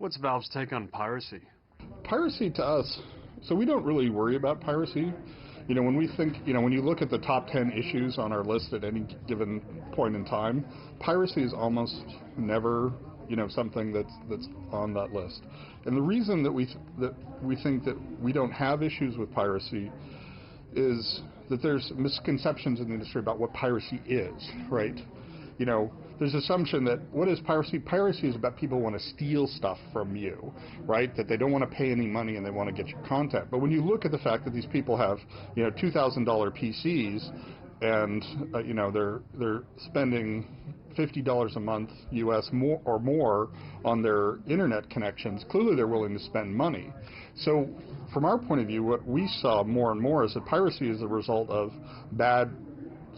What's Valve's take on piracy? Piracy to us, so we don't really worry about piracy. When we think, when you look at the top 10 issues on our list at any given point in time, piracy is almost never, something that's on that list. And the reason that we think that we don't have issues with piracy is that there's misconceptions in the industry about what piracy is, right? There's assumption that what is piracy? Piracy is about people who want to steal stuff from you, right? That they don't want to pay any money and they want to get your content. But when you look at the fact that these people have, $2,000 PCs and, they're spending $50 a month US more on their internet connections, clearly they're willing to spend money. So from our point of view, what we saw more and more is that piracy is a result of bad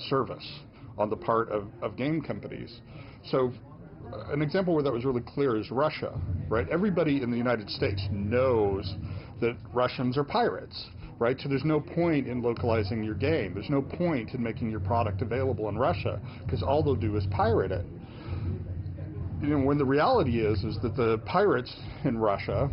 service on the part of game companies. So an example where that was really clear is Russia, right? Everybody in the United States knows that Russians are pirates, right? So there's no point in localizing your game. There's no point in making your product available in Russia because all they'll do is pirate it. When the reality is that the pirates in Russia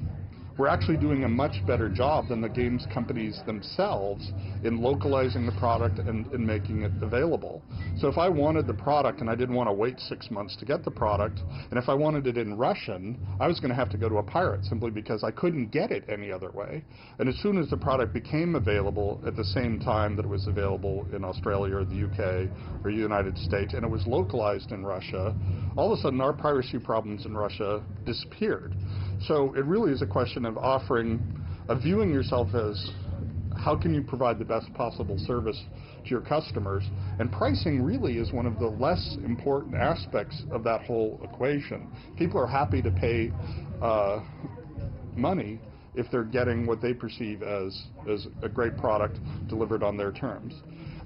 were actually doing a much better job than the games companies themselves in localizing the product and making it available. So if I wanted the product and I didn't want to wait 6 months to get the product, and if I wanted it in Russian, I was going to have to go to a pirate simply because I couldn't get it any other way. And as soon as the product became available at the same time that it was available in Australia or the UK or the United States, and it was localized in Russia, all of a sudden our piracy problems in Russia disappeared. So it really is a question of viewing yourself as how can you provide the best possible service to your customers, and pricing really is one of the less important aspects of that whole equation. People are happy to pay money if they're getting what they perceive as a great product delivered on their terms.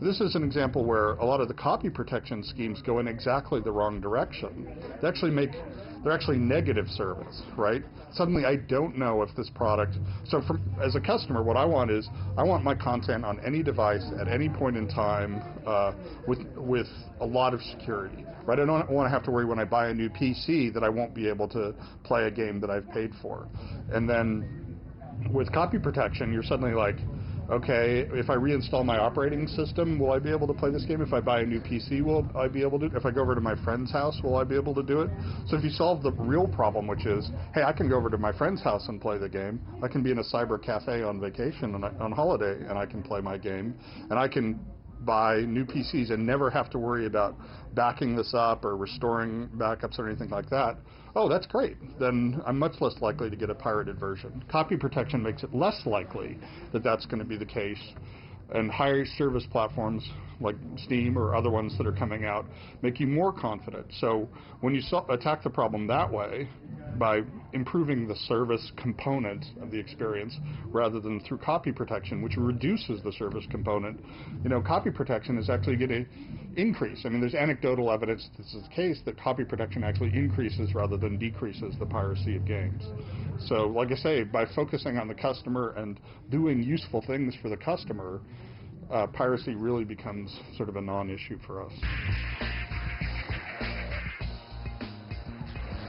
This is an example where a lot of the copy protection schemes go in exactly the wrong direction. They're actually negative service, right? Suddenly I don't know if this product, so as a customer, what I want is, I want my content on any device at any point in time with a lot of security, right? I don't want to have to worry when I buy a new PC that I won't be able to play a game that I've paid for. And then with copy protection, you're suddenly like, okay, if I reinstall my operating system, will I be able to play this game? If I buy a new PC, will I be able to? If I go over to my friend's house, will I be able to do it? So if you solve the real problem, which is, hey, I can go over to my friend's house and play the game. I can be in a cyber cafe on vacation on holiday, and I can play my game. And I can buy new PCs and never have to worry about backing this up or restoring backups or anything like that. Oh, that's great. Then I'm much less likely to get a pirated version. Copy protection makes it less likely that that's going to be the case. And higher service platforms like Steam or other ones that are coming out make you more confident. So when you attack the problem that way, by improving the service component of the experience rather than through copy protection, which reduces the service component, copy protection is actually going to increase. I mean, there's anecdotal evidence that this is the case, that copy protection actually increases rather than decreases the piracy of games. So, like I say, by focusing on the customer and doing useful things for the customer, piracy really becomes sort of a non-issue for us.